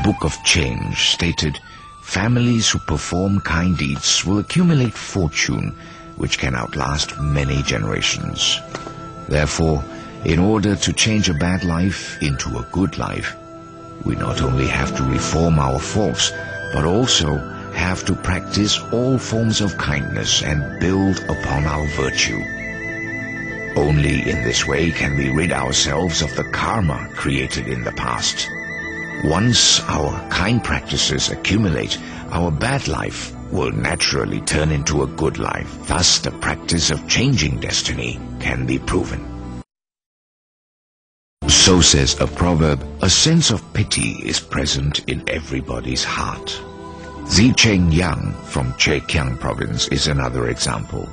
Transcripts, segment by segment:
Book of Change stated, "Families who perform kind deeds will accumulate fortune which can outlast many generations." Therefore, in order to change a bad life into a good life, we not only have to reform our faults, but also have to practice all forms of kindness and build upon our virtue. Only in this way can we rid ourselves of the karma created in the past. Once our kind practices accumulate, our bad life will naturally turn into a good life. Thus, the practice of changing destiny can be proven. So says a proverb, a sense of pity is present in everybody's heart. Zicheng Yang from Zhejiang province is another example.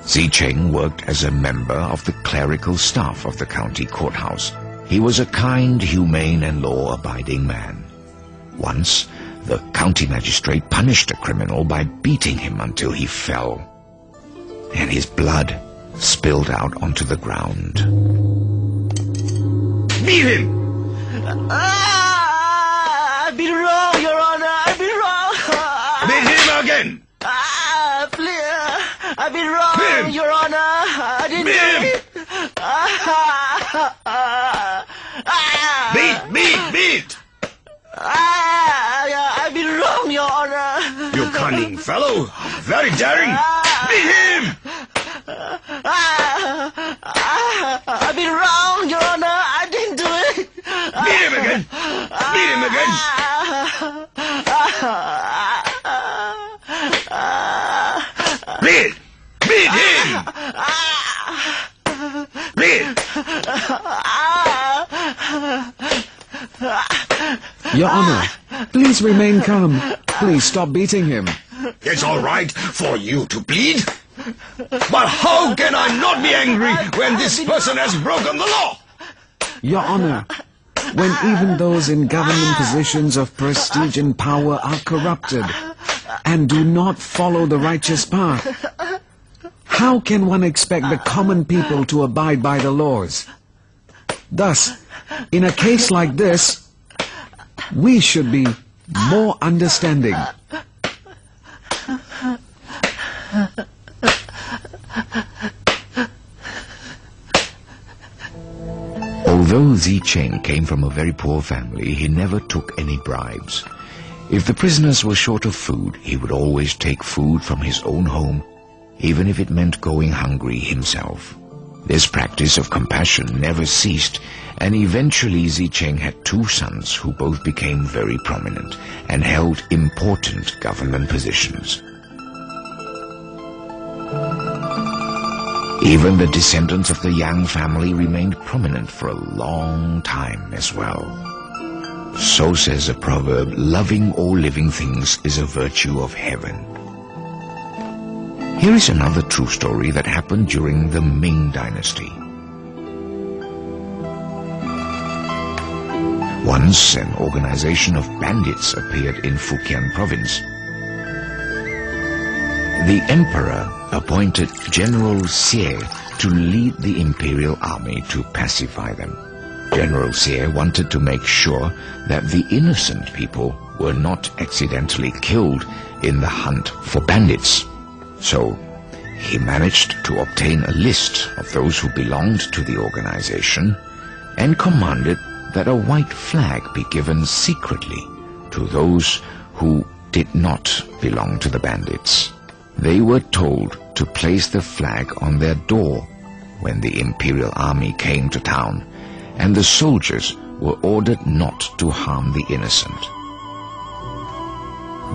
Zicheng worked as a member of the clerical staff of the county courthouse. He was a kind, humane, and law-abiding man. Once, the county magistrate punished a criminal by beating him until he fell, and his blood spilled out onto the ground. Beat him! I've been wrong, Your Honor. I've been wrong. Beat him again! Please. I've been wrong, Your Honor. I didn't do it. Beat! I've been wrong, Your Honor. You cunning fellow! Very daring! Beat him! I've been wrong, Your Honor. I didn't do it. Beat him again! Beat him again! Beat him! Beat! Your Honor, please remain calm. Please stop beating him. It's all right for you to bleed. But how can I not be angry when this person has broken the law? Your Honor, when even those in government positions of prestige and power are corrupted and do not follow the righteous path, how can one expect the common people to abide by the laws? Thus, in a case like this, we should be more understanding. Although Zicheng came from a very poor family, he never took any bribes. If the prisoners were short of food, he would always take food from his own home, even if it meant going hungry himself. This practice of compassion never ceased, and eventually Zicheng had two sons who both became very prominent and held important government positions. Even the descendants of the Yang family remained prominent for a long time as well. So says a proverb, loving all living things is a virtue of heaven. Here is another true story that happened during the Ming Dynasty. Once, an organization of bandits appeared in Fujian province. The emperor appointed General Xie to lead the imperial army to pacify them. General Xie wanted to make sure that the innocent people were not accidentally killed in the hunt for bandits. So, he managed to obtain a list of those who belonged to the organization and commanded that a white flag be given secretly to those who did not belong to the bandits. They were told to place the flag on their door when the imperial army came to town, and the soldiers were ordered not to harm the innocent.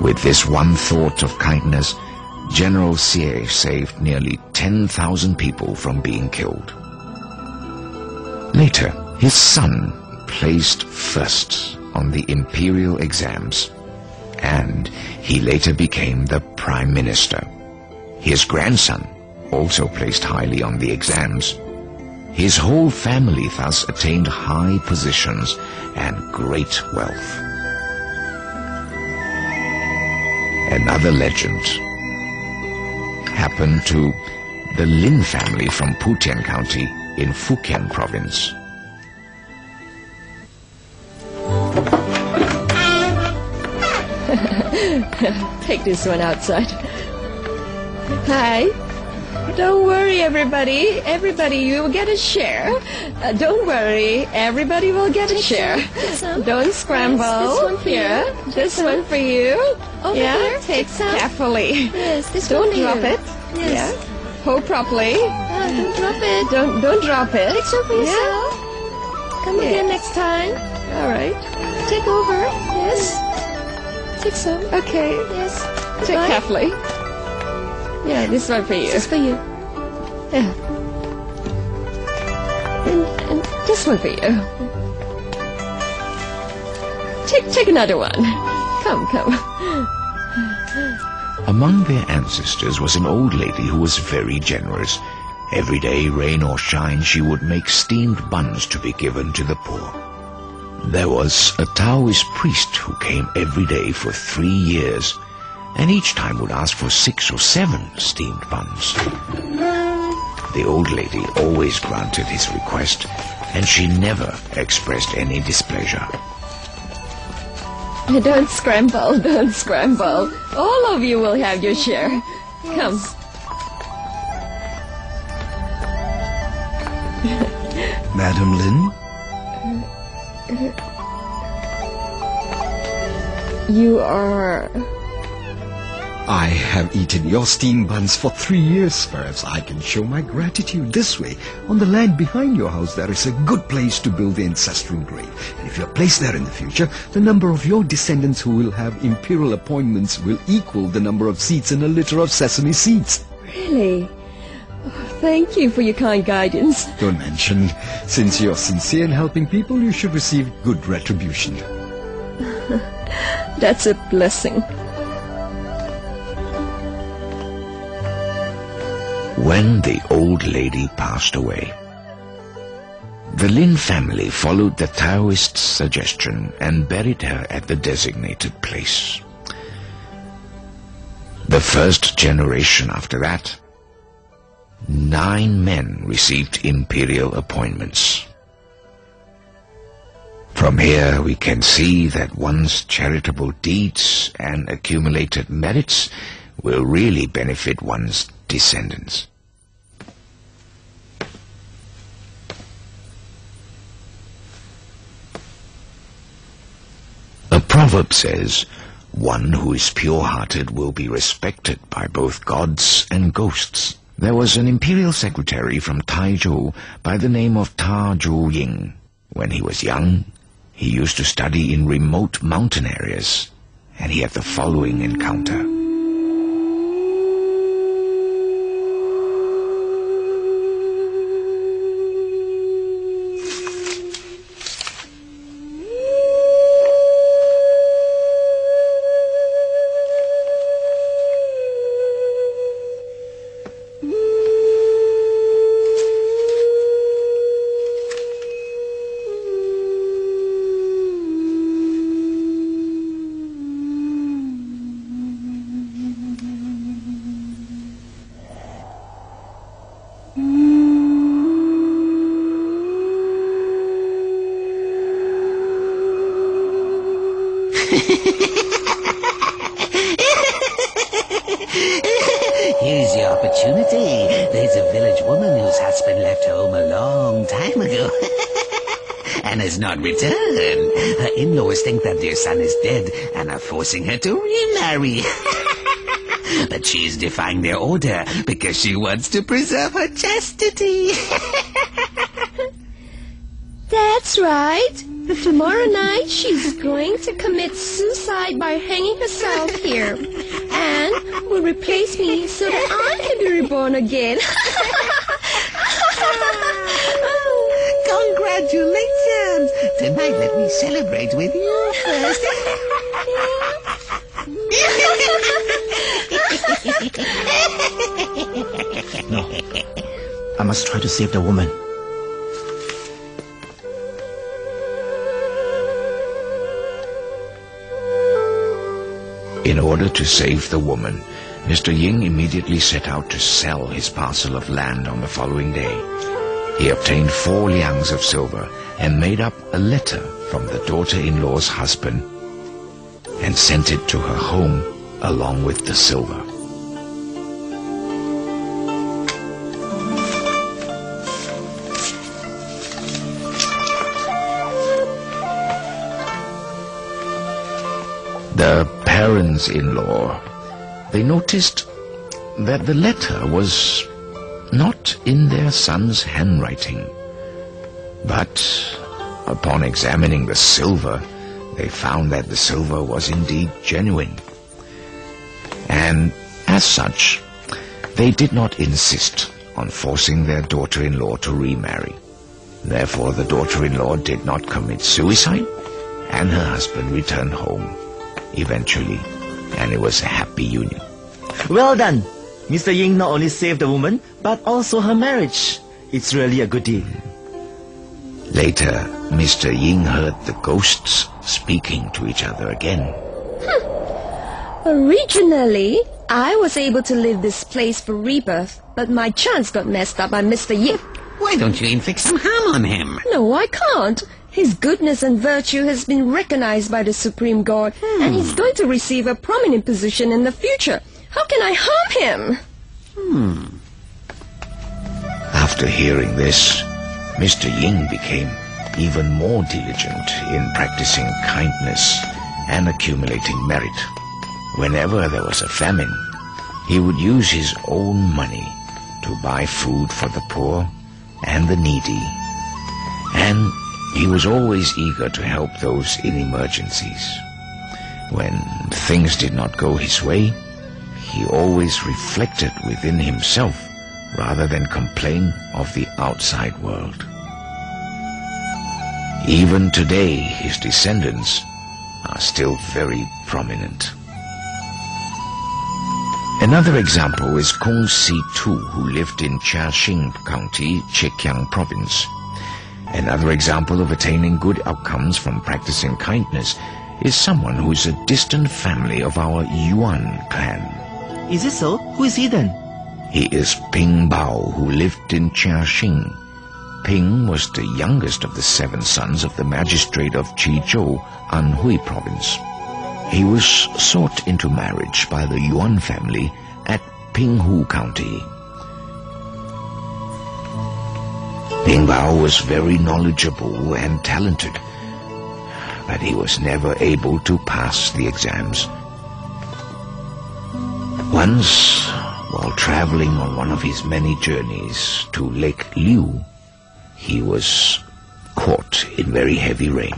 With this one thought of kindness, General Xie saved nearly 10,000 people from being killed. Later, his son placed first on the imperial exams, and he later became the Prime Minister. His grandson also placed highly on the exams. His whole family thus attained high positions and great wealth. Another legend happened to the Lin family from Putian County in Fujian province. Take this one outside. Hi. Don't worry, everybody. Everybody, you will get a share. Don't worry. Everybody will get a share. Don't scramble. Yes, this one for here. you. This one for you. Over yeah, here. take some carefully. Yes, this Don't one for drop you. it. Yes. Yeah. Hold properly. Don't drop it. Don't drop it. Take some for yourself. Come again next time. All right. Take over. Yes. Take some. Okay. Yes. Take Goodbye. carefully. Yeah, this one for you. This is for you. Yeah. And this one for you. Take another one. Come. Among their ancestors was an old lady who was very generous. Every day, rain or shine, she would make steamed buns to be given to the poor. There was a Taoist priest who came every day for 3 years, and each time would ask for 6 or 7 steamed buns. The old lady always granted his request, and she never expressed any displeasure. Don't scramble. All of you will have your share. Come. Madam Lin? You are... I have eaten your steamed buns for 3 years. Perhaps I can show my gratitude this way. On the land behind your house, there is a good place to build the ancestral grave. And if you're placed there in the future, the number of your descendants who will have imperial appointments will equal the number of seeds in a litter of sesame seeds. Really? Oh, thank you for your kind guidance. Don't mention. Since you're sincere in helping people, you should receive good retribution. That's a blessing. When the old lady passed away, the Lin family followed the Taoist's suggestion and buried her at the designated place. The first generation after that, 9 men received imperial appointments. From here we can see that one's charitable deeds and accumulated merits will really benefit one's descendants. A proverb says, "One who is pure-hearted will be respected by both gods and ghosts." There was an imperial secretary from Taizhou by the name of Ta Zhu-ying. When he was young, he used to study in remote mountain areas, and he had the following encounter. Here's your opportunity. There's a village woman whose husband left home a long time ago and has not returned. Her in-laws think that their son is dead and are forcing her to remarry. But she is defying their order because she wants to preserve her chastity. That's right. Tomorrow night she's going to commit suicide by hanging herself here. And will replace me so that I can be reborn again. Congratulations! Tonight let me celebrate with you first. No. I must try to save the woman. In order to save the woman, Mr. Ying immediately set out to sell his parcel of land on the following day. He obtained 4 liangs of silver and made up a letter from the daughter-in-law's husband, and sent it to her home along with the silver. The parents-in-law, they noticed that the letter was not in their son's handwriting. But upon examining the silver, they found that the silver was indeed genuine. And as such, they did not insist on forcing their daughter-in-law to remarry. Therefore, the daughter-in-law did not commit suicide, and her husband returned home eventually, and it was a happy union. Well done. Mr. Ying not only saved the woman, but also her marriage. It's really a good deed. Later, Mr. Ying heard the ghosts speaking to each other again. Originally, I was able to leave this place for rebirth, but my chance got messed up by Mr. Ying. Why don't you inflict some harm on him? No, I can't. His goodness and virtue has been recognized by the Supreme God, and he's going to receive a prominent position in the future. How can I harm him? After hearing this, Mr. Ying became even more diligent in practicing kindness and accumulating merit. Whenever there was a famine, he would use his own money to buy food for the poor and the needy, and he was always eager to help those in emergencies. When things did not go his way, he always reflected within himself rather than complain of the outside world. Even today, his descendants are still very prominent. Another example is Kong Si Tu, who lived in Jiaxing County, Zhejiang Province. Another example of attaining good outcomes from practicing kindness is someone who is a distant family of our Yuan clan. Is it so? Who is he then? He is Ping Bao, who lived in Jiaxing. Ping was the youngest of the 7 sons of the magistrate of Qizhou, Anhui Province. He was sought into marriage by the Yuan family at Pinghu County. Ping Bao was very knowledgeable and talented, but he was never able to pass the exams. Once, while traveling on one of his many journeys to Lake Liu, he was caught in very heavy rain.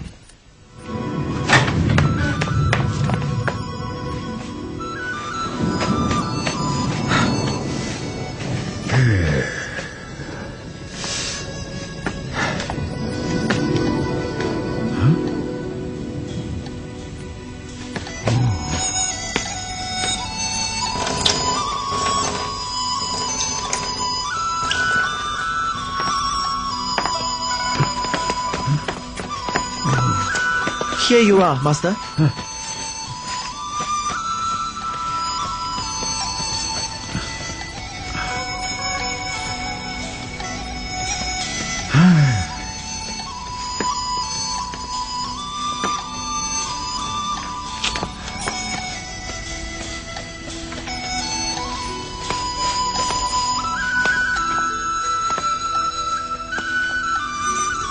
Here you are, Master.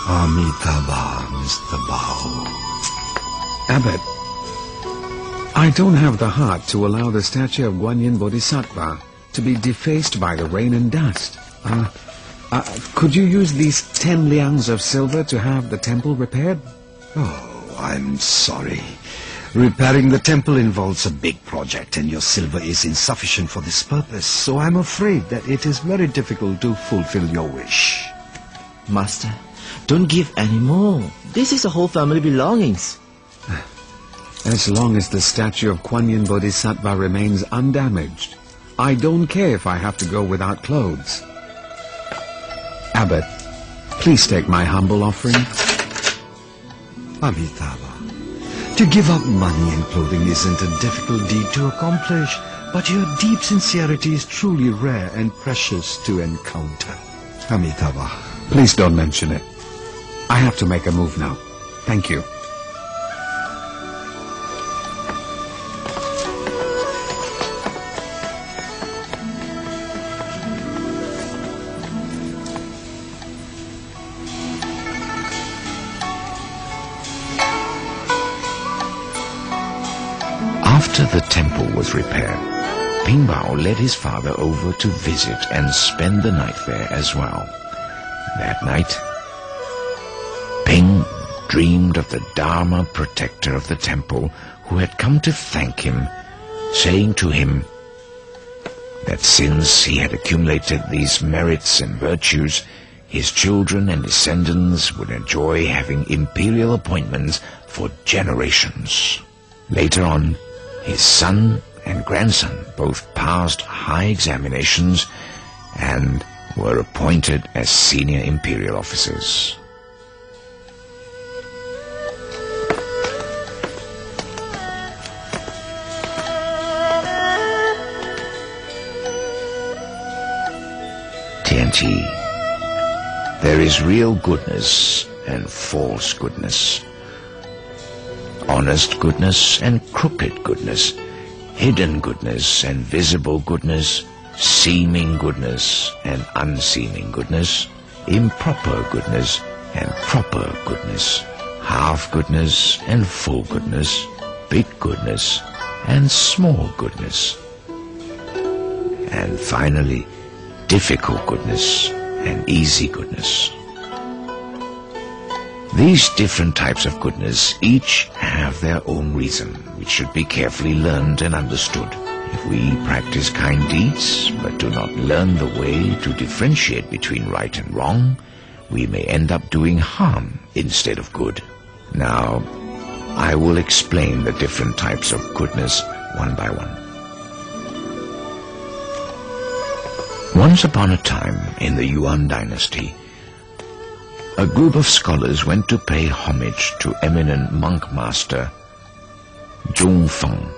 Amitabha, Mr. Bao. Abbot, I don't have the heart to allow the statue of Guanyin Bodhisattva to be defaced by the rain and dust. Could you use these 10 liangs of silver to have the temple repaired? Oh, I'm sorry. Repairing the temple involves a big project, and your silver is insufficient for this purpose, so I'm afraid that it is very difficult to fulfill your wish. Master, don't give any more. This is a whole family belongings. As long as the statue of Guanyin Bodhisattva remains undamaged, I don't care if I have to go without clothes. Abbot, please take my humble offering. Amitabha, to give up money and clothing isn't a difficult deed to accomplish, but your deep sincerity is truly rare and precious to encounter. Amitabha. Please don't mention it. I have to make a move now. Thank you. After the temple was repaired, Ping Bao led his father over to visit and spend the night there as well. That night, Ping dreamed of the Dharma protector of the temple who had come to thank him, saying to him that since he had accumulated these merits and virtues, his children and descendants would enjoy having imperial appointments for generations. Later on, his son and grandson both passed high examinations and were appointed as senior imperial officers. Tianqi, there is real goodness and false goodness, honest goodness and crooked goodness, hidden goodness and visible goodness, seeming goodness and unseeming goodness, improper goodness and proper goodness, half goodness and full goodness, big goodness and small goodness, and finally, difficult goodness and easy goodness. These different types of goodness each have their own reason, which should be carefully learned and understood. If we practice kind deeds, but do not learn the way to differentiate between right and wrong, we may end up doing harm instead of good. Now, I will explain the different types of goodness one by one. Once upon a time, in the Yuan dynasty, a group of scholars went to pay homage to eminent monk master Zhongfeng,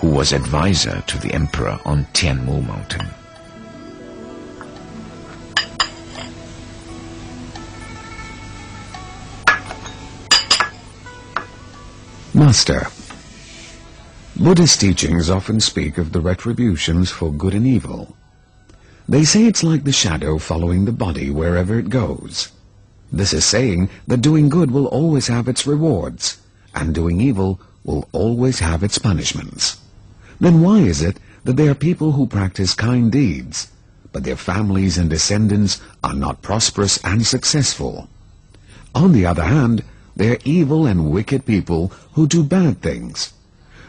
who was advisor to the emperor on Tianmu mountain. Master, Buddhist teachings often speak of the retributions for good and evil. They say it's like the shadow following the body wherever it goes. This is saying that doing good will always have its rewards, and doing evil will always have its punishments. Then why is it that there are people who practice kind deeds, but their families and descendants are not prosperous and successful? On the other hand, there are evil and wicked people who do bad things,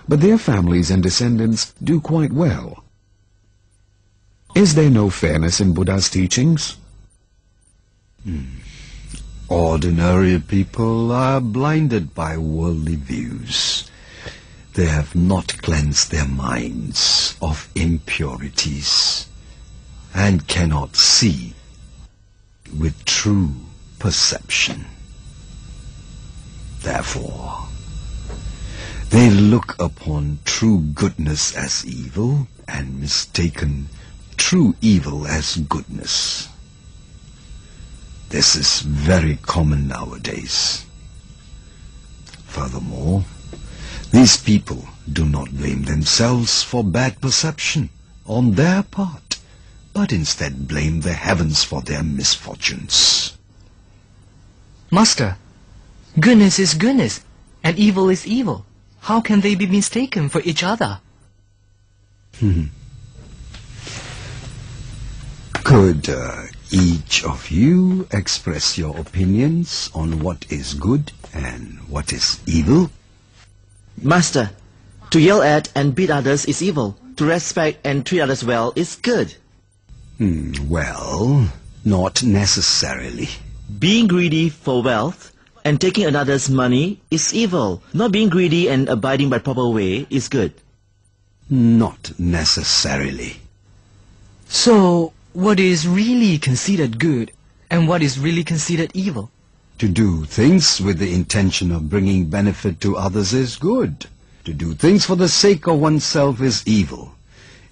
but their families and descendants do quite well. Is there no fairness in Buddha's teachings? Ordinary people are blinded by worldly views. They have not cleansed their minds of impurities and cannot see with true perception. Therefore, they look upon true goodness as evil and mistaken true evil as goodness. This is very common nowadays. Furthermore, these people do not blame themselves for bad perception on their part, but instead blame the heavens for their misfortunes. Master, goodness is goodness, and evil is evil. How can they be mistaken for each other? Could each of you express your opinions on what is good and what is evil? Master, to yell at and beat others is evil. To respect and treat others well is good. Well, not necessarily. Being greedy for wealth and taking another's money is evil. Not being greedy and abiding by proper way is good. Not necessarily. So, what is really considered good and what is really considered evil? To do things with the intention of bringing benefit to others is good. To do things for the sake of oneself is evil.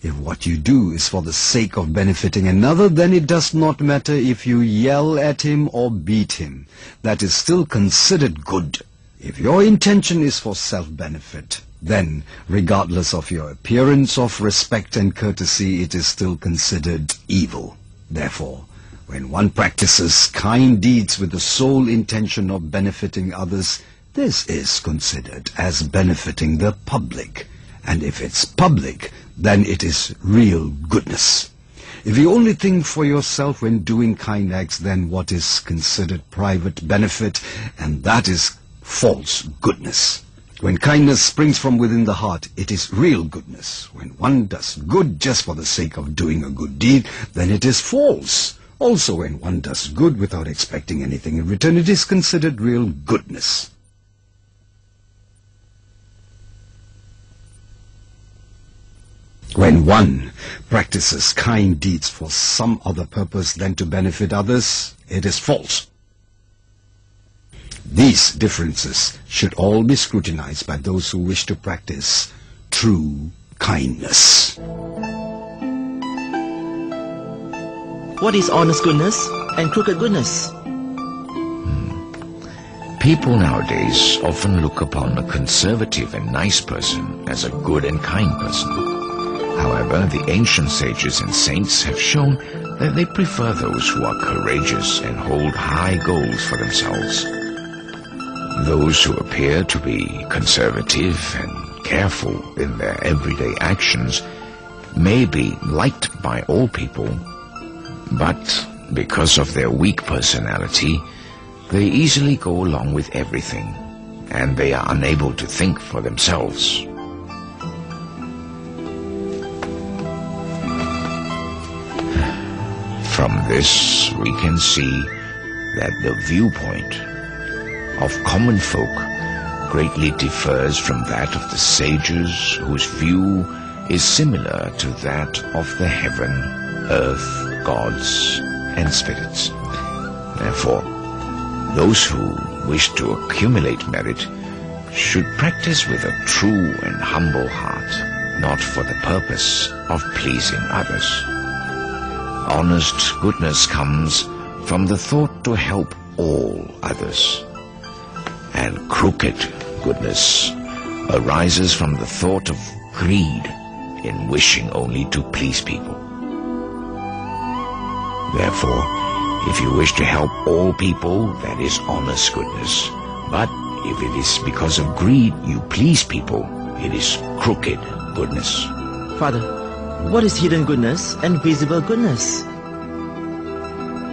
If what you do is for the sake of benefiting another, then it does not matter if you yell at him or beat him. That is still considered good. If your intention is for self-benefit, then, regardless of your appearance of respect and courtesy, it is still considered evil. Therefore, when one practices kind deeds with the sole intention of benefiting others, this is considered as benefiting the public And if it's public, then it is real goodness. If you only think for yourself when doing kind acts, then what is considered private benefit, and that is false goodness. When kindness springs from within the heart, it is real goodness. When one does good just for the sake of doing a good deed, then it is false. Also, when one does good without expecting anything in return, it is considered real goodness. When one practices kind deeds for some other purpose than to benefit others, it is false. These differences should all be scrutinized by those who wish to practice true kindness. What is honest goodness and crooked goodness? People nowadays often look upon a conservative and nice person as a good and kind person. However, the ancient sages and saints have shown that they prefer those who are courageous and hold high goals for themselves. Those who appear to be conservative and careful in their everyday actions may be liked by all people, but because of their weak personality, they easily go along with everything, and they are unable to think for themselves. From this, we can see that the viewpoint of common folk greatly differs from that of the sages, whose view is similar to that of the heaven, earth, gods, and spirits. Therefore, those who wish to accumulate merit should practice with a true and humble heart, not for the purpose of pleasing others. Honest goodness comes from the thought to help all others, and crooked goodness arises from the thought of greed in wishing only to please people. Therefore, if you wish to help all people, that is honest goodness. But if it is because of greed you please people, it is crooked goodness. Father, what is hidden goodness and visible goodness?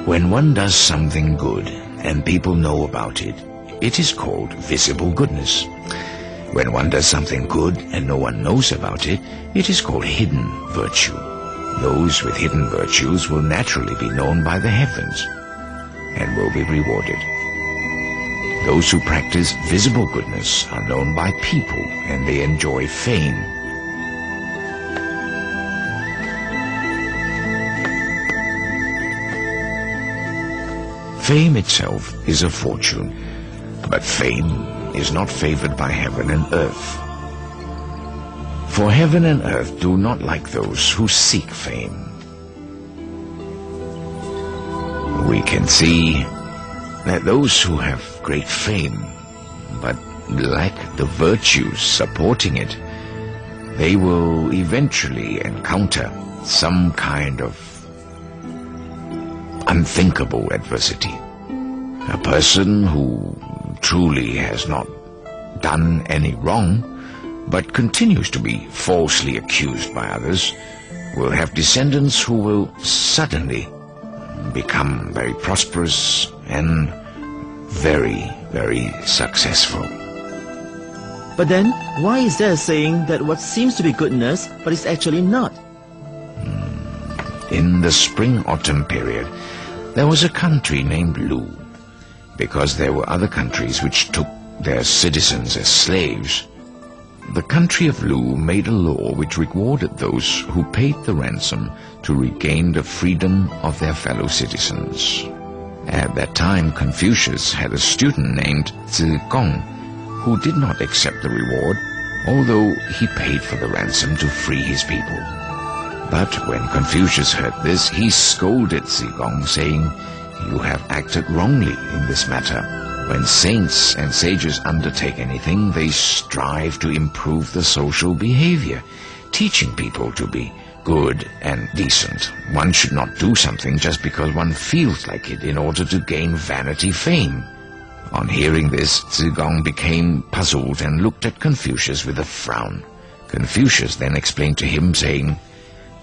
When one does something good and people know about it, it is called visible goodness. When one does something good and no one knows about it, it is called hidden virtue. Those with hidden virtues will naturally be known by the heavens and will be rewarded. Those who practice visible goodness are known by people and they enjoy fame. Fame itself is a fortune, but fame is not favored by heaven and earth. For heaven and earth do not like those who seek fame. We can see that those who have great fame but lack the virtues supporting it, they will eventually encounter some kind of unthinkable adversity. A person who truly has not done any wrong but continues to be falsely accused by others will have descendants who will suddenly become very prosperous and very, very successful. But then, why is there a saying that what seems to be goodness but is actually not? In the spring-autumn period, there was a country named Lu, because there were other countries which took their citizens as slaves. The country of Lu made a law which rewarded those who paid the ransom to regain the freedom of their fellow citizens. At that time, Confucius had a student named Zigong, who did not accept the reward, although he paid for the ransom to free his people. But when Confucius heard this, he scolded Zigong, saying, "You have acted wrongly in this matter. When saints and sages undertake anything, they strive to improve the social behavior, teaching people to be good and decent. One should not do something just because one feels like it in order to gain vanity fame." On hearing this, Zigong became puzzled and looked at Confucius with a frown. Confucius then explained to him, saying,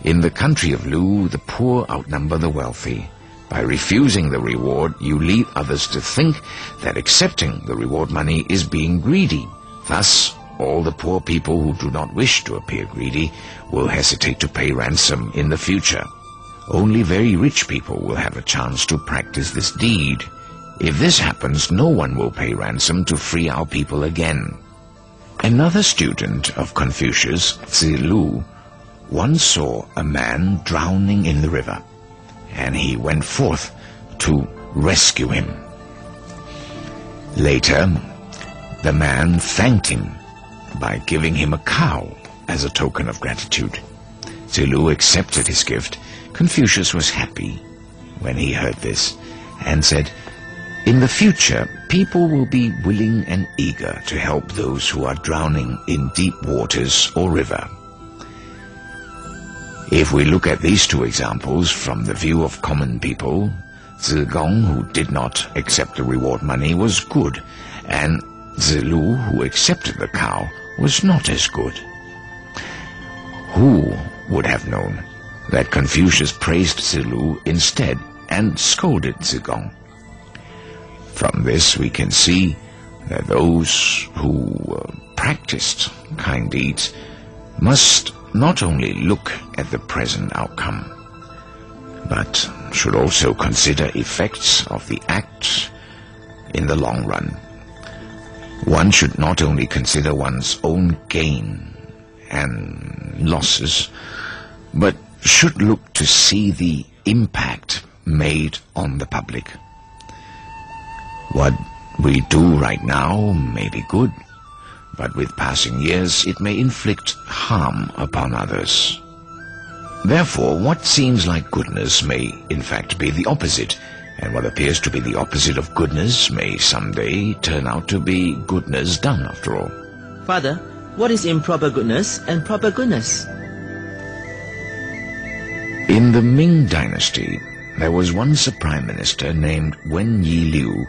"In the country of Lu, the poor outnumber the wealthy. By refusing the reward, you lead others to think that accepting the reward money is being greedy. Thus, all the poor people who do not wish to appear greedy will hesitate to pay ransom in the future. Only very rich people will have a chance to practice this deed. If this happens, no one will pay ransom to free our people again." Another student of Confucius, Zilu, once saw a man drowning in the river, and he went forth to rescue him. Later, the man thanked him by giving him a cow as a token of gratitude. Zilu accepted his gift. Confucius was happy when he heard this and said, "In the future, people will be willing and eager to help those who are drowning in deep waters or river." If we look at these two examples from the view of common people, Zigong, who did not accept the reward money, was good, and Zilu, who accepted the cow, was not as good. Who would have known that Confucius praised Zilu instead and scolded Zigong? From this we can see that those who practiced kind deeds must not only look at the present outcome, but should also consider effects of the act in the long run. One should not only consider one's own gain and losses, but should look to see the impact made on the public. What we do right now may be good, but with passing years it may inflict harm upon others. Therefore, what seems like goodness may in fact be the opposite, and what appears to be the opposite of goodness may someday turn out to be goodness done after all. Father, what is improper goodness and proper goodness? In the Ming dynasty, there was once a prime minister named Wen Yi-liu,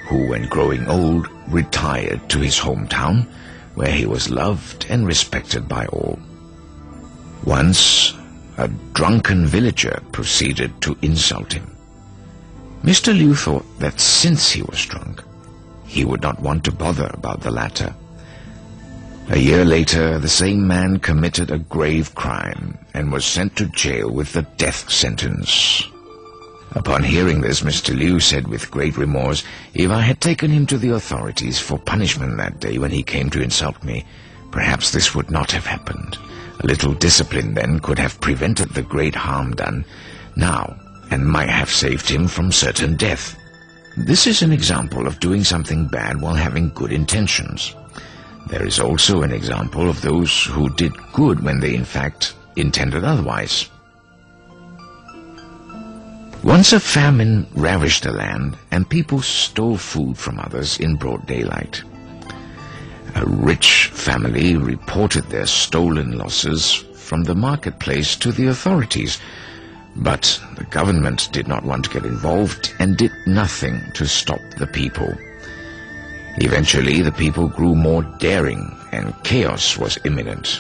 who, when growing old, retired to his hometown, where he was loved and respected by all. Once, a drunken villager proceeded to insult him. Mr. Liu thought that since he was drunk, he would not want to bother about the latter. A year later, the same man committed a grave crime and was sent to jail with the death sentence. Upon hearing this, Mr. Liu said with great remorse, "If I had taken him to the authorities for punishment that day when he came to insult me, perhaps this would not have happened. A little discipline then could have prevented the great harm done now and might have saved him from certain death." This is an example of doing something bad while having good intentions. There is also an example of those who did good when they in fact intended otherwise. Once a famine ravaged the land, and people stole food from others in broad daylight. A rich family reported their stolen losses from the marketplace to the authorities, but the government did not want to get involved and did nothing to stop the people. Eventually, the people grew more daring, and chaos was imminent.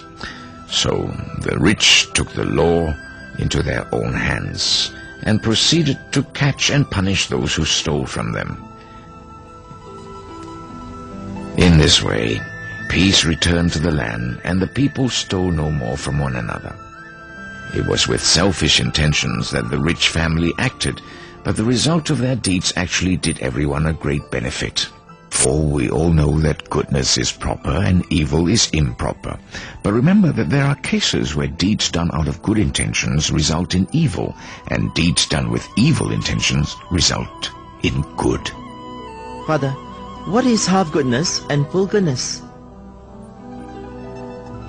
So the rich took the law into their own hands and proceeded to catch and punish those who stole from them. In this way, peace returned to the land, and the people stole no more from one another. It was with selfish intentions that the rich family acted, but the result of their deeds actually did everyone a great benefit. For we all know that goodness is proper and evil is improper. But remember that there are cases where deeds done out of good intentions result in evil, and deeds done with evil intentions result in good. Father, what is half goodness and full goodness?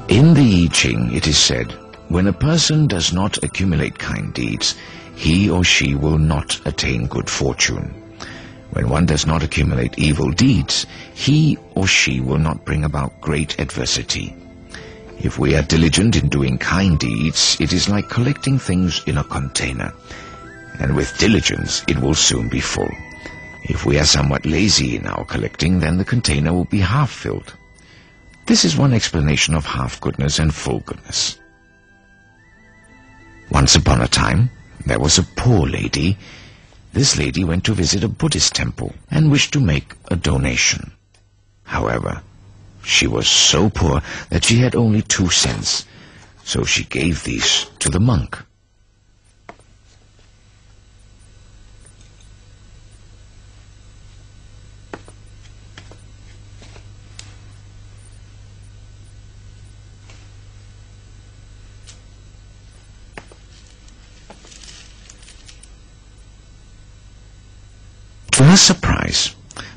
In the I Ching it is said, when a person does not accumulate kind deeds, he or she will not attain good fortune. When one does not accumulate evil deeds, he or she will not bring about great adversity. If we are diligent in doing kind deeds, it is like collecting things in a container, and with diligence it will soon be full. If we are somewhat lazy in our collecting, then the container will be half filled. This is one explanation of half goodness and full goodness. Once upon a time, there was a poor lady. This lady went to visit a Buddhist temple and wished to make a donation. However, she was so poor that she had only 2 cents, so she gave these to the monk. To her surprise,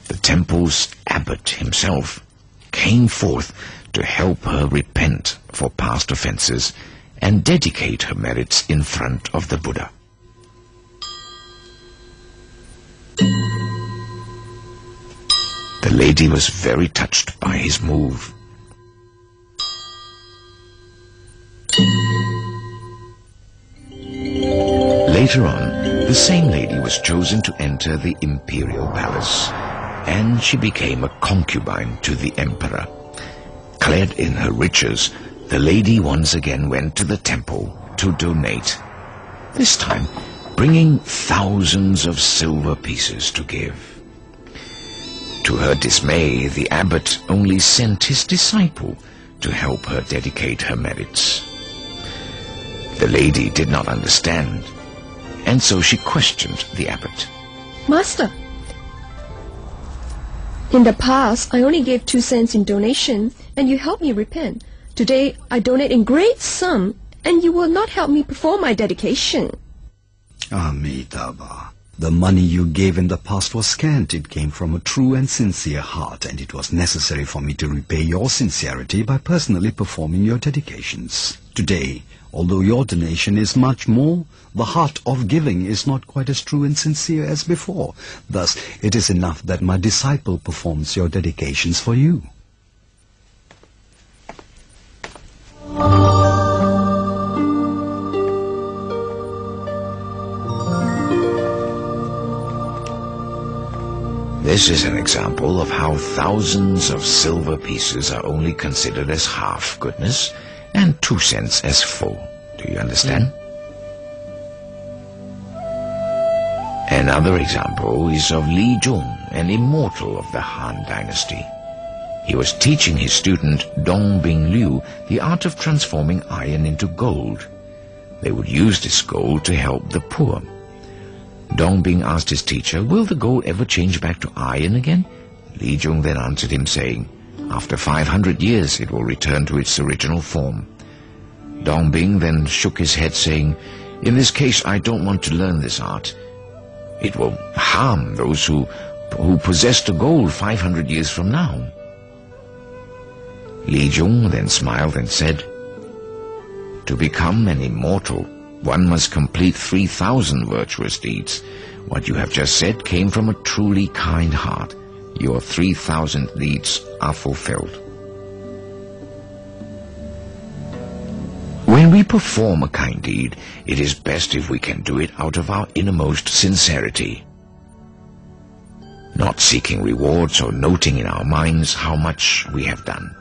the temple's abbot himself came forth to help her repent for past offenses and dedicate her merits in front of the Buddha. The lady was very touched by his move. Later on, the same lady was chosen to enter the imperial palace, and she became a concubine to the emperor. Clad in her riches, the lady once again went to the temple to donate, this time bringing thousands of silver pieces to give. To her dismay, the abbot only sent his disciple to help her dedicate her merits. The lady did not understand, and so she questioned the abbot. Master, in the past, I only gave 2 cents in donation, and you helped me repent. Today, I donate in great sum, and you will not help me perform my dedication. Amitabha, the money you gave in the past was scant. It came from a true and sincere heart, and it was necessary for me to repay your sincerity by personally performing your dedications. Today, although your donation is much more, the heart of giving is not quite as true and sincere as before. Thus, it is enough that my disciple performs your dedications for you. This is an example of how thousands of silver pieces are only considered as half goodness and 2 cents as full. Do you understand? Another example is of Li Zhong, an immortal of the Han dynasty. He was teaching his student Dongbing Liu the art of transforming iron into gold. They would use this gold to help the poor. Dongbing asked his teacher, "Will the gold ever change back to iron again?" Li Zhong then answered him saying, "After 500 years it will return to its original form." Dongbing then shook his head saying, "In this case I don't want to learn this art. It will harm those who possess the gold 500 years from now." Li Zhong then smiled and said, "To become an immortal, one must complete 3,000 virtuous deeds. What you have just said came from a truly kind heart. Your 3,000 deeds are fulfilled." When we perform a kind deed, it is best if we can do it out of our innermost sincerity, not seeking rewards or noting in our minds how much we have done.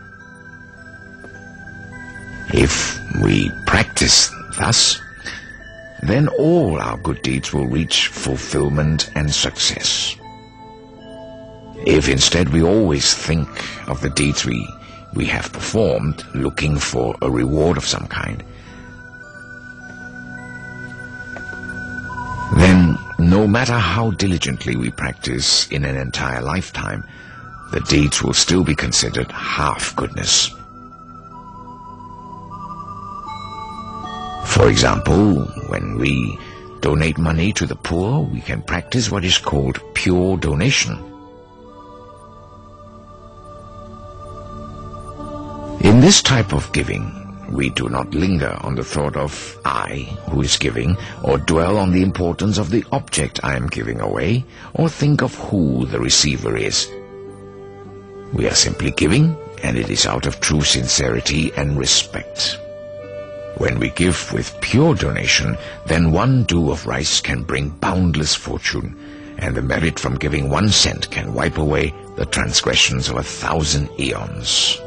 If we practice thus, then all our good deeds will reach fulfillment and success. If instead we always think of the deeds we have performed, looking for a reward of some kind, then no matter how diligently we practice in an entire lifetime, the deeds will still be considered half goodness. For example, when we donate money to the poor, we can practice what is called pure donation. In this type of giving, we do not linger on the thought of I, who is giving, or dwell on the importance of the object I am giving away, or think of who the receiver is. We are simply giving, and it is out of true sincerity and respect. When we give with pure donation, then 1 dew of rice can bring boundless fortune, and the merit from giving 1 cent can wipe away the transgressions of 1,000 eons.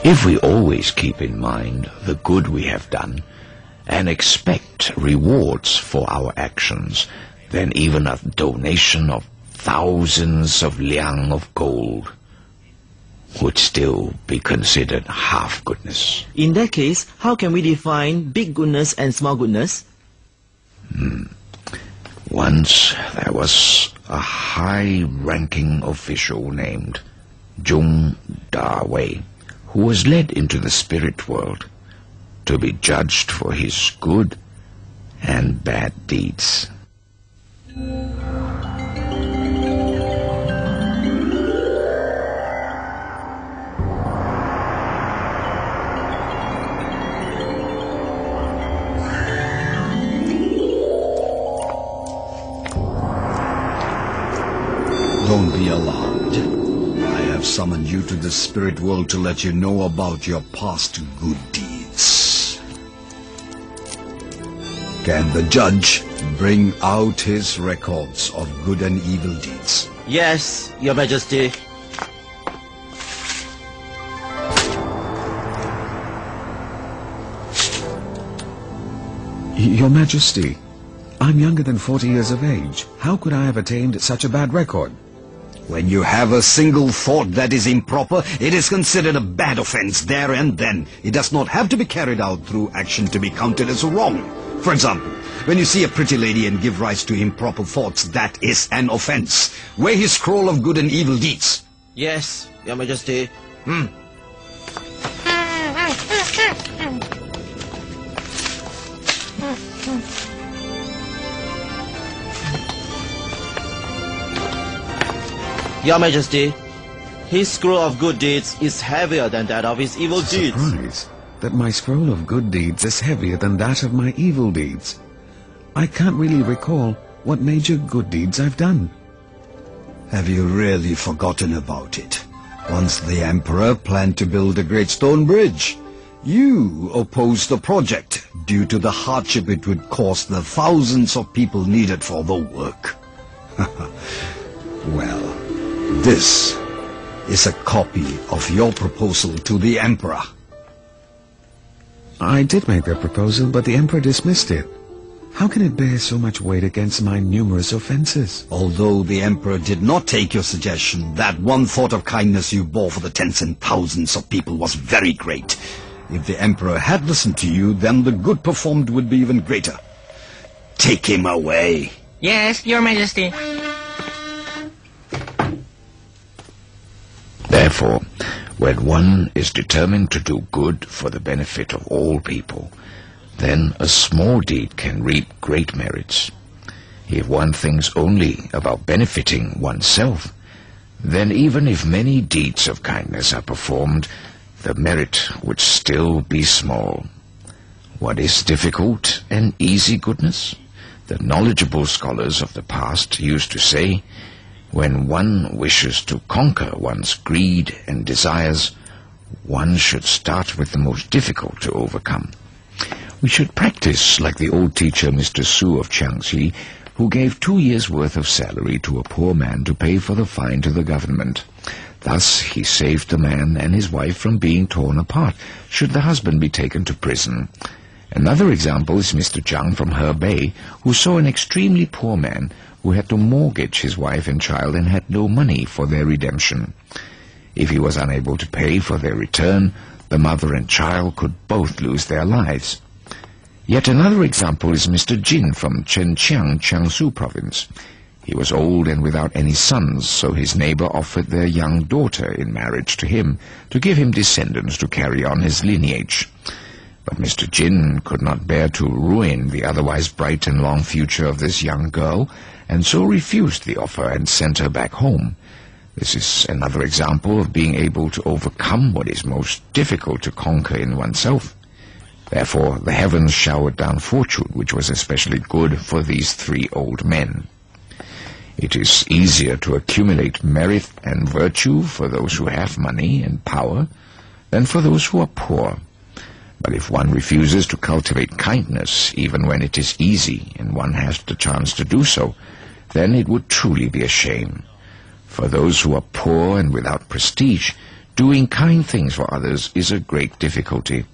If we always keep in mind the good we have done and expect rewards for our actions, then even a donation of thousands of liang of gold would still be considered half goodness. In that case, how can we define big goodness and small goodness? Once there was a high-ranking official named Zhong Da-Wei, who was led into the spirit world to be judged for his good and bad deeds. Don't be alarmed. I have summoned you to the spirit world to let you know about your past good deeds. Can the judge bring out his records of good and evil deeds? Yes, Your Majesty. Your Majesty, I'm younger than 40 years of age. How could I have attained such a bad record? When you have a single thought that is improper, it is considered a bad offense there and then. It does not have to be carried out through action to be counted as wrong. For example, when you see a pretty lady and give rise to improper thoughts, that is an offense. Weigh his scroll of good and evil deeds. Yes, Your Majesty. Your Majesty, his scroll of good deeds is heavier than that of his evil deeds. Surprise that my scroll of good deeds is heavier than that of my evil deeds. I can't really recall what major good deeds I've done. Have you really forgotten about it? Once the Emperor planned to build a great stone bridge. You opposed the project due to the hardship it would cause the thousands of people needed for the work. Well, this is a copy of your proposal to the Emperor. I did make that proposal, but the Emperor dismissed it. How can it bear so much weight against my numerous offenses? Although the Emperor did not take your suggestion, that one thought of kindness you bore for the tens and thousands of people was very great. If the Emperor had listened to you, then the good performed would be even greater. Take him away. Yes, Your Majesty. Therefore, when one is determined to do good for the benefit of all people, then a small deed can reap great merits. If one thinks only about benefiting oneself, then even if many deeds of kindness are performed, the merit would still be small. What is difficult and easy goodness? The knowledgeable scholars of the past used to say, when one wishes to conquer one's greed and desires, one should start with the most difficult to overcome. We should practice like the old teacher Mr. Su of Tianqi, who gave 2 years' worth of salary to a poor man to pay for the fine to the government. Thus he saved the man and his wife from being torn apart, should the husband be taken to prison. Another example is Mr. Zhang from Hebei, who saw an extremely poor man who had to mortgage his wife and child and had no money for their redemption. If he was unable to pay for their return, the mother and child could both lose their lives. Yet another example is Mr. Jin from Chenqiang, Jiangsu province. He was old and without any sons, so his neighbor offered their young daughter in marriage to him to give him descendants to carry on his lineage. But Mr. Jin could not bear to ruin the otherwise bright and long future of this young girl, and so refused the offer and sent her back home. This is another example of being able to overcome what is most difficult to conquer in oneself. Therefore, the heavens showered down fortune, which was especially good for these 3 old men. It is easier to accumulate merit and virtue for those who have money and power than for those who are poor. But if one refuses to cultivate kindness, even when it is easy and one has the chance to do so, then it would truly be a shame. For those who are poor and without prestige, Doing kind things for others is a great difficulty.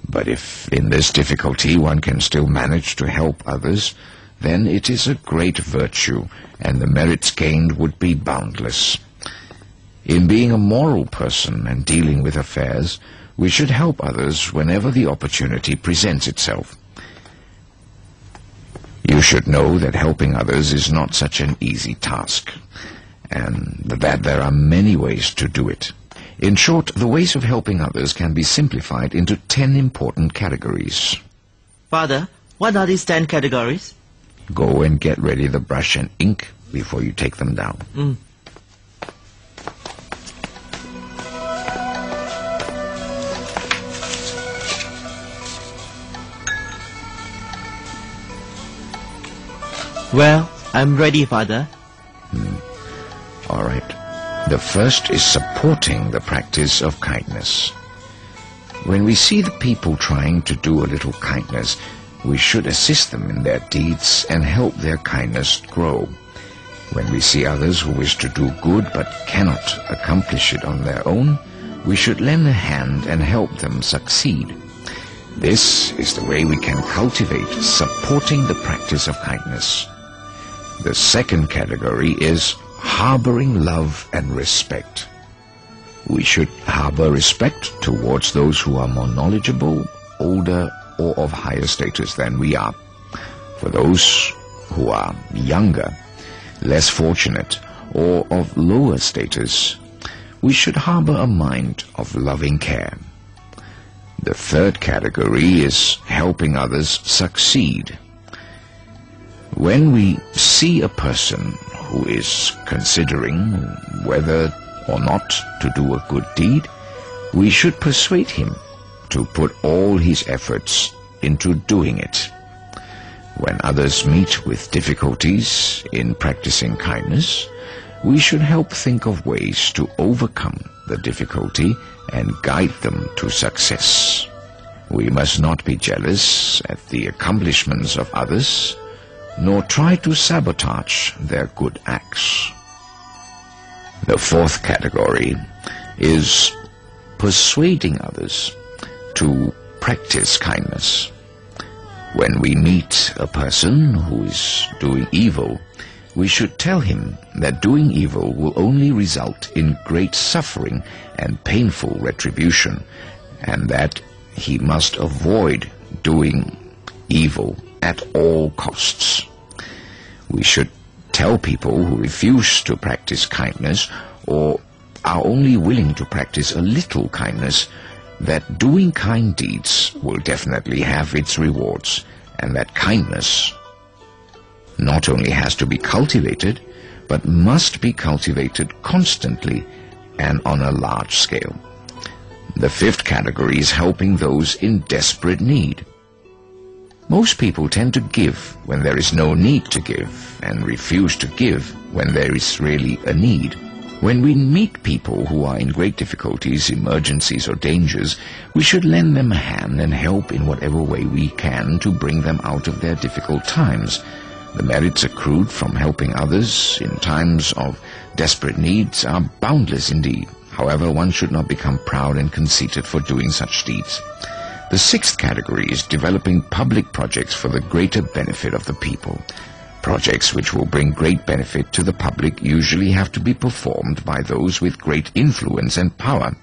But if in this difficulty one can still manage to help others, then it is a great virtue, and the merits gained would be boundless. In being a moral person and dealing with affairs, we should help others whenever the opportunity presents itself. You should know that helping others is not such an easy task, and that there are many ways to do it. In short, the ways of helping others can be simplified into 10 important categories. Father, what are these 10 categories? Go and get ready the brush and ink before you take them down. Well, I'm ready, Father. All right. The first is supporting the practice of kindness. When we see the people trying to do a little kindness, we should assist them in their deeds and help their kindness grow. When we see others who wish to do good but cannot accomplish it on their own, we should lend a hand and help them succeed. This is the way we can cultivate supporting the practice of kindness. The second category is harboring love and respect. We should harbor respect towards those who are more knowledgeable, older, or of higher status than we are. For those who are younger, less fortunate, or of lower status, we should harbor a mind of loving care. The third category is helping others succeed. When we see a person who is considering whether or not to do a good deed, we should persuade him to put all his efforts into doing it. When others meet with difficulties in practicing kindness, we should help think of ways to overcome the difficulty and guide them to success. We must not be jealous at the accomplishments of others, nor try to sabotage their good acts. The fourth category is persuading others to practice kindness. When we meet a person who is doing evil, we should tell him that doing evil will only result in great suffering and painful retribution, and that he must avoid doing evil at all costs. We should tell people who refuse to practice kindness or are only willing to practice a little kindness that doing kind deeds will definitely have its rewards, and that kindness not only has to be cultivated, but must be cultivated constantly and on a large scale. The fifth category is helping those in desperate need. Most people tend to give when there is no need to give, and refuse to give when there is really a need. When we meet people who are in great difficulties, emergencies, or dangers, we should lend them a hand and help in whatever way we can to bring them out of their difficult times. The merits accrued from helping others in times of desperate needs are boundless indeed. However, one should not become proud and conceited for doing such deeds. The sixth category is developing public projects for the greater benefit of the people. Projects which will bring great benefit to the public usually have to be performed by those with great influence and power.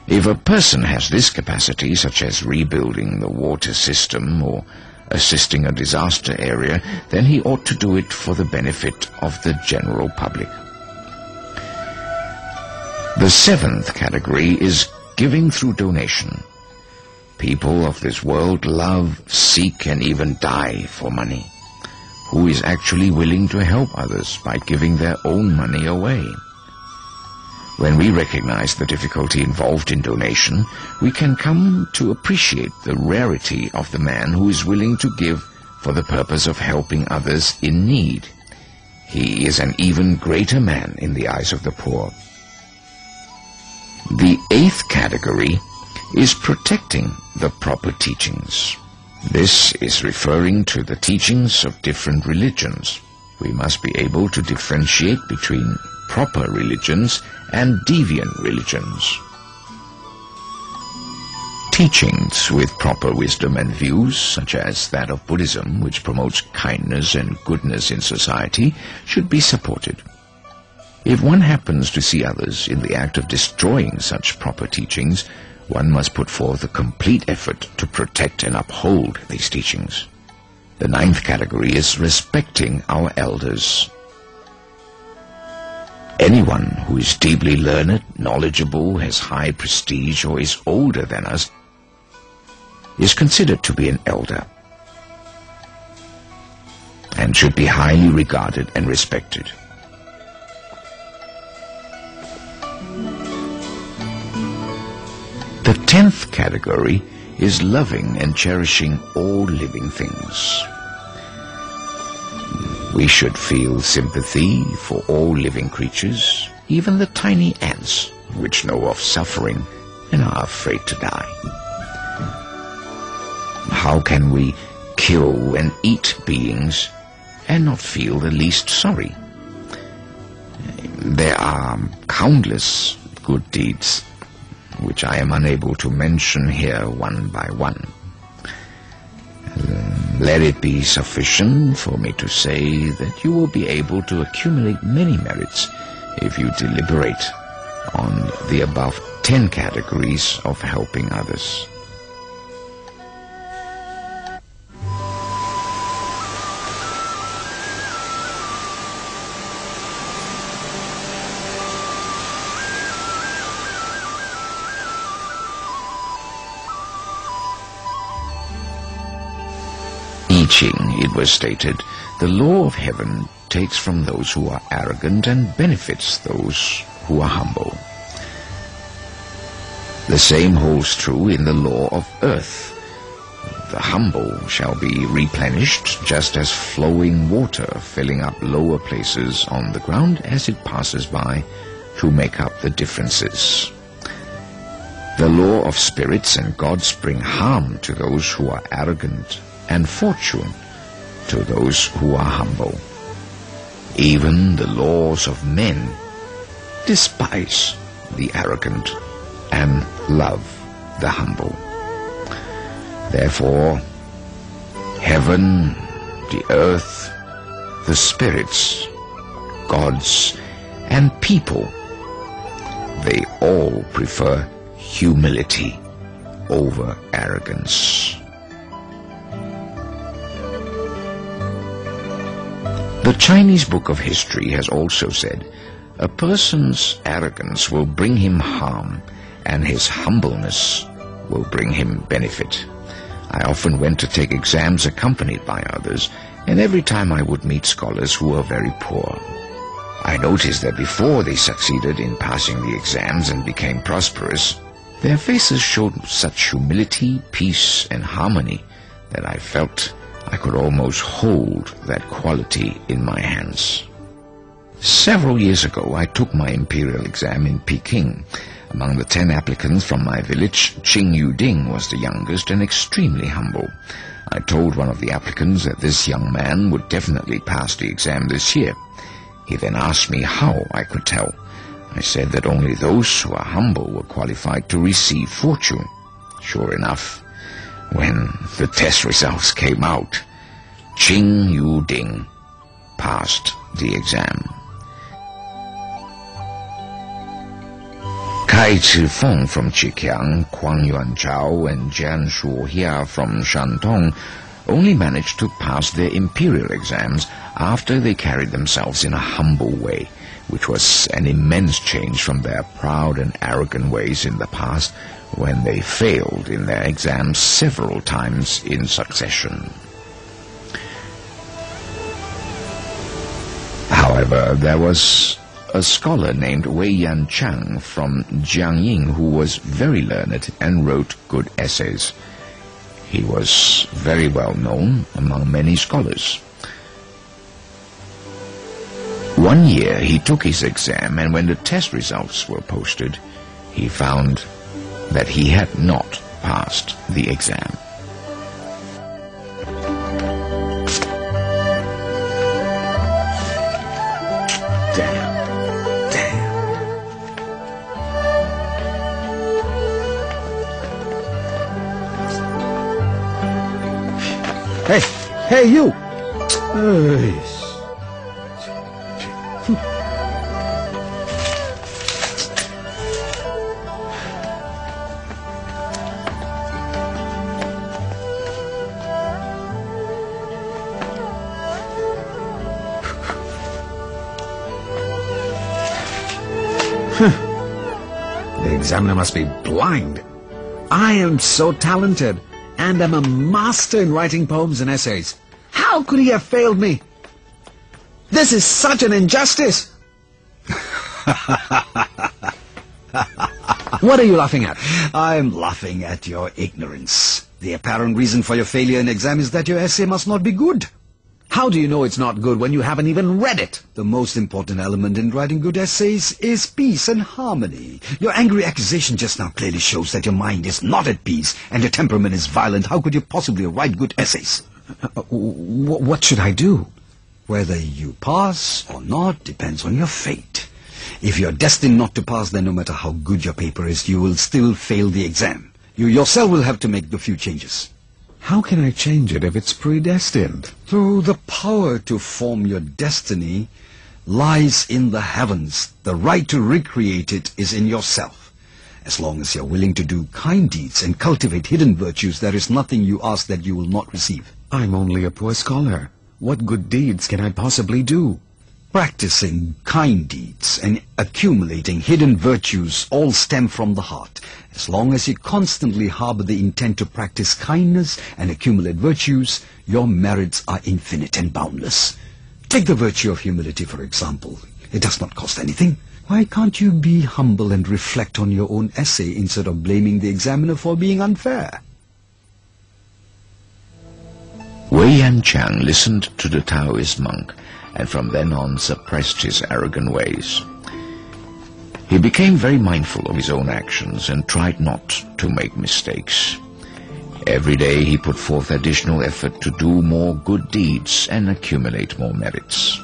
If a person has this capacity, such as rebuilding the water system or assisting a disaster area, then he ought to do it for the benefit of the general public. The seventh category is giving through donation. People of this world love, seek, and even die for money. Who is actually willing to help others by giving their own money away? When we recognize the difficulty involved in donation, we can come to appreciate the rarity of the man who is willing to give for the purpose of helping others in need. He is an even greater man in the eyes of the poor. The eighth category is protecting the proper teachings. This is referring to the teachings of different religions. We must be able to differentiate between proper religions and deviant religions. Teachings with proper wisdom and views, such as that of Buddhism, which promotes kindness and goodness in society, should be supported. If one happens to see others in the act of destroying such proper teachings, one must put forth a complete effort to protect and uphold these teachings. The 9th category is respecting our elders. Anyone who is deeply learned, knowledgeable, has high prestige, or is older than us is considered to be an elder and should be highly regarded and respected. The 10th category is loving and cherishing all living things. We should feel sympathy for all living creatures, even the tiny ants, which know of suffering and are afraid to die. How can we kill and eat beings and not feel the least sorry? There are countless good deeds which I am unable to mention here one by one. Let it be sufficient for me to say that you will be able to accumulate many merits if you deliberate on the above 10 categories of helping others. It was stated, the law of heaven takes from those who are arrogant and benefits those who are humble. The same holds true in the law of earth. The humble shall be replenished just as flowing water filling up lower places on the ground as it passes by to make up the differences. The law of spirits and gods bring harm to those who are arrogant and fortune to those who are humble. Even the laws of men despise the arrogant and love the humble. Therefore, heaven, the earth, the spirits, gods, and people, they all prefer humility over arrogance. The Chinese Book of History has also said, a person's arrogance will bring him harm, and his humbleness will bring him benefit. I often went to take exams accompanied by others, and every time I would meet scholars who were very poor. I noticed that before they succeeded in passing the exams and became prosperous, their faces showed such humility, peace, and harmony that I felt I could almost hold that quality in my hands. Several years ago, I took my imperial exam in Peking. Among the 10 applicants from my village, Qing Yuding was the youngest and extremely humble. I told one of the applicants that this young man would definitely pass the exam this year. He then asked me how I could tell. I said that only those who are humble were qualified to receive fortune. Sure enough, when the test results came out, Qing Yuding passed the exam. Kai Chi-feng from Chikiang, Huang Yuanzhao, and Jian Shuhia from Shantung only managed to pass their imperial exams after they carried themselves in a humble way, which was an immense change from their proud and arrogant ways in the past, when they failed in their exams several times in succession. However, there was a scholar named Wei Yanchang from Jiangying who was very learned and wrote good essays. He was very well known among many scholars. One year he took his exam, and when the test results were posted, he found that he had not passed the exam. Damn. Hey, you! The examiner must be blind. I am so talented, and am a master in writing poems and essays. How could he have failed me? This is such an injustice! What are you laughing at? I'm laughing at your ignorance. The apparent reason for your failure in exam is that your essay must not be good. How do you know it's not good when you haven't even read it? The most important element in writing good essays is peace and harmony. Your angry accusation just now clearly shows that your mind is not at peace and your temperament is violent. How could you possibly write good essays? What should I do? Whether you pass or not depends on your fate. If you're destined not to pass, then no matter how good your paper is, you will still fail the exam. You yourself will have to make the few changes. How can I change it if it's predestined? So the power to form your destiny lies in the heavens. The right to recreate it is in yourself. As long as you're willing to do kind deeds and cultivate hidden virtues, there is nothing you ask that you will not receive. I'm only a poor scholar. What good deeds can I possibly do? Practicing kind deeds and accumulating hidden virtues all stem from the heart. As long as you constantly harbor the intent to practice kindness and accumulate virtues, your merits are infinite and boundless. Take the virtue of humility, for example. It does not cost anything. Why can't you be humble and reflect on your own essay instead of blaming the examiner for being unfair? Wei Yanqiang listened to the Taoist monk, and from then on suppressed his arrogant ways. He became very mindful of his own actions and tried not to make mistakes. Every day he put forth additional effort to do more good deeds and accumulate more merits.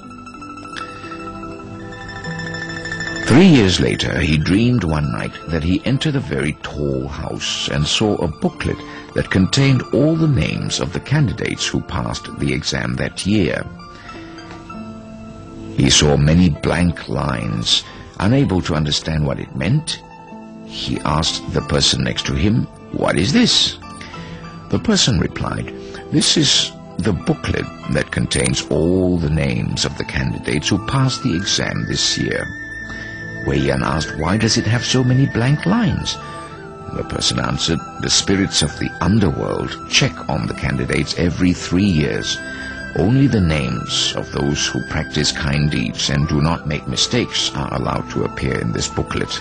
3 years later, he dreamed one night that he entered a very tall house and saw a booklet that contained all the names of the candidates who passed the exam that year. He saw many blank lines. Unable to understand what it meant, he asked the person next to him, "What is this?" The person replied, "This is the booklet that contains all the names of the candidates who passed the exam this year." Wei Yan asked, "Why does it have so many blank lines?" The person answered, "The spirits of the underworld check on the candidates every 3 years. Only the names of those who practice kind deeds and do not make mistakes are allowed to appear in this booklet.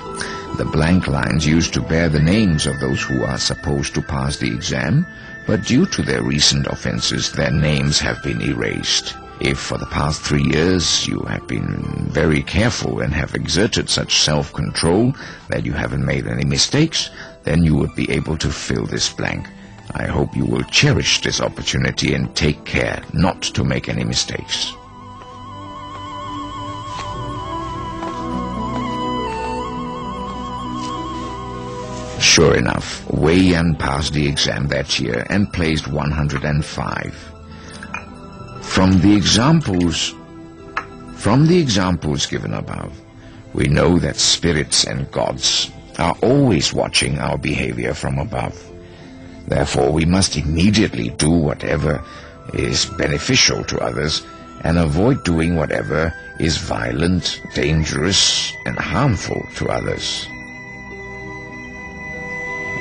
The blank lines used to bear the names of those who are supposed to pass the exam, but due to their recent offenses, their names have been erased. If for the past 3 years you have been very careful and have exerted such self-control that you haven't made any mistakes, then you would be able to fill this blank. I hope you will cherish this opportunity and take care not to make any mistakes." Sure enough, Wei Yan passed the exam that year and placed 105. From the examples given above, we know that spirits and gods are always watching our behavior from above. Therefore, we must immediately do whatever is beneficial to others and avoid doing whatever is violent, dangerous, and harmful to others.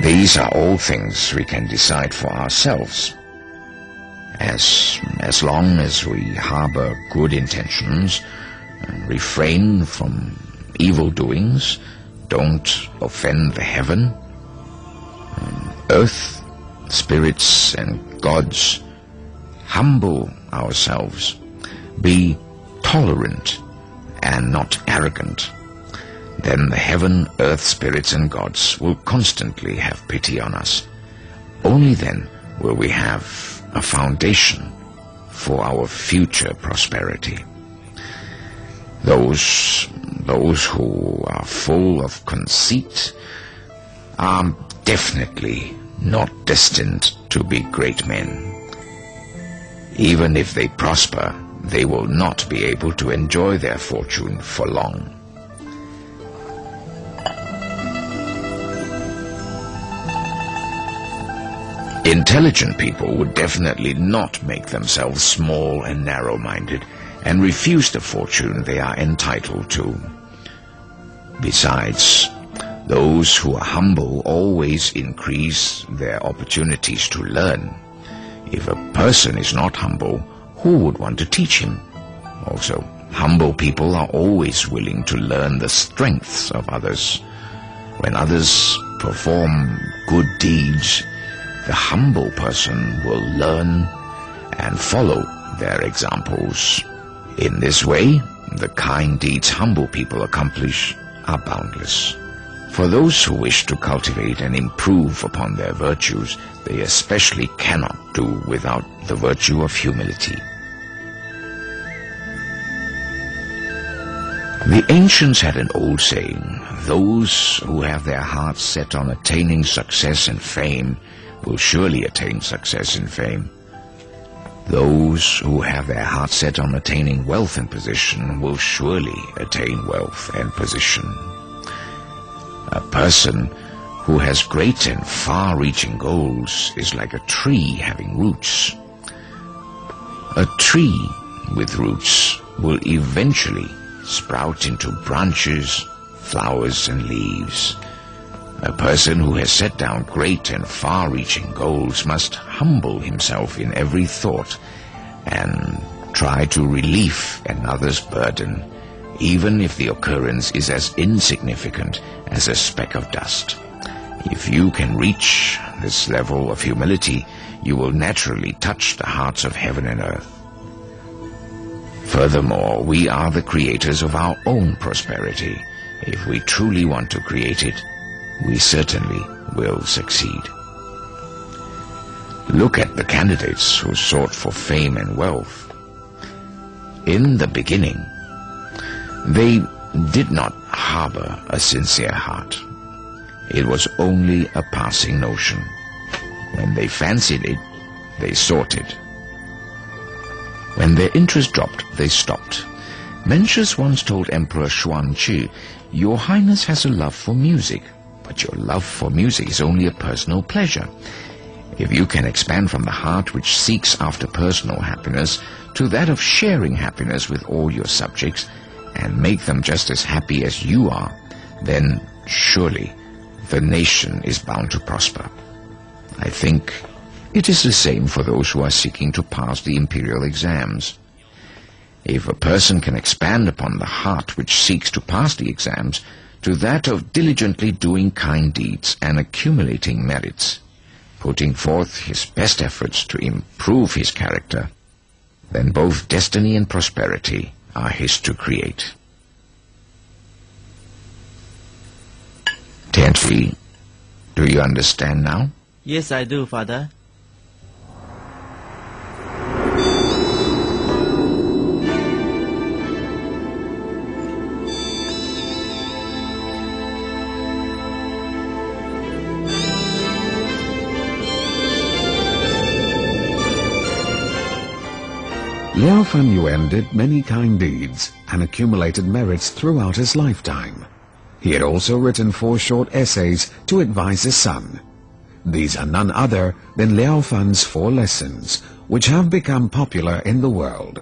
These are all things we can decide for ourselves. As long as we harbor good intentions, and refrain from evil doings, don't offend the heaven, earth, spirits and gods, humble ourselves, be tolerant and not arrogant, then the heaven, earth, spirits and gods will constantly have pity on us. Only then will we have a foundation for our future prosperity. Those who are full of conceit are definitely not destined to be great men. Even if they prosper, they will not be able to enjoy their fortune for long. Intelligent people would definitely not make themselves small and narrow-minded and refuse the fortune they are entitled to. Besides, those who are humble always increase their opportunities to learn. If a person is not humble, who would want to teach him? Also, humble people are always willing to learn the strengths of others. When others perform good deeds, the humble person will learn and follow their examples. In this way, the kind deeds humble people accomplish are boundless. For those who wish to cultivate and improve upon their virtues, they especially cannot do without the virtue of humility. The ancients had an old saying, "Those who have their hearts set on attaining success and fame will surely attain success and fame. Those who have their hearts set on attaining wealth and position will surely attain wealth and position." A person who has great and far-reaching goals is like a tree having roots. A tree with roots will eventually sprout into branches, flowers, and leaves. A person who has set down great and far-reaching goals must humble himself in every thought and try to relieve another's burden, even if the occurrence is as insignificant as a speck of dust. If you can reach this level of humility, you will naturally touch the hearts of heaven and earth. Furthermore, we are the creators of our own prosperity. If we truly want to create it, we certainly will succeed. Look at the candidates who sought for fame and wealth. In the beginning, they did not harbor a sincere heart. It was only a passing notion. When they fancied it, they sought it. When their interest dropped, they stopped. Mencius once told Emperor Xuanqi, "Your Highness has a love for music, but your love for music is only a personal pleasure. If you can expand from the heart which seeks after personal happiness to that of sharing happiness with all your subjects, and make them just as happy as you are, then surely the nation is bound to prosper." I think it is the same for those who are seeking to pass the imperial exams. If a person can expand upon the heart which seeks to pass the exams to that of diligently doing kind deeds and accumulating merits, putting forth his best efforts to improve his character, then both destiny and prosperity are his to create. Tianqi, do you understand now? Yes, I do, Father. Liaofan Yuan did many kind deeds and accumulated merits throughout his lifetime. He had also written 4 short essays to advise his son. These are none other than Liaofans 4 Lessons, which have become popular in the world.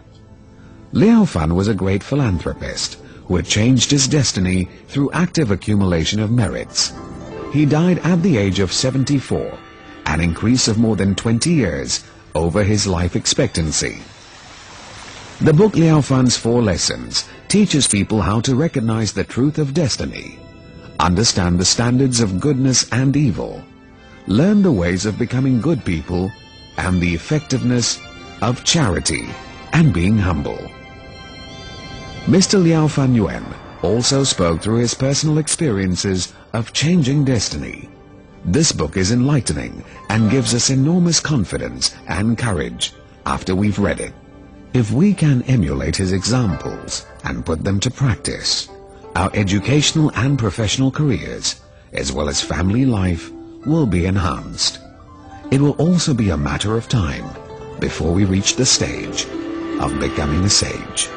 Liaofan was a great philanthropist who had changed his destiny through active accumulation of merits. He died at the age of 74, an increase of more than 20 years over his life expectancy. The book Liaofans Four Lessons teaches people how to recognize the truth of destiny, understand the standards of goodness and evil, learn the ways of becoming good people, and the effectiveness of charity and being humble. Mr. Liaofan Yuan also spoke through his personal experiences of changing destiny. This book is enlightening and gives us enormous confidence and courage after we've read it. If we can emulate his examples and put them to practice, our educational and professional careers, as well as family life, will be enhanced. It will also be a matter of time before we reach the stage of becoming a sage.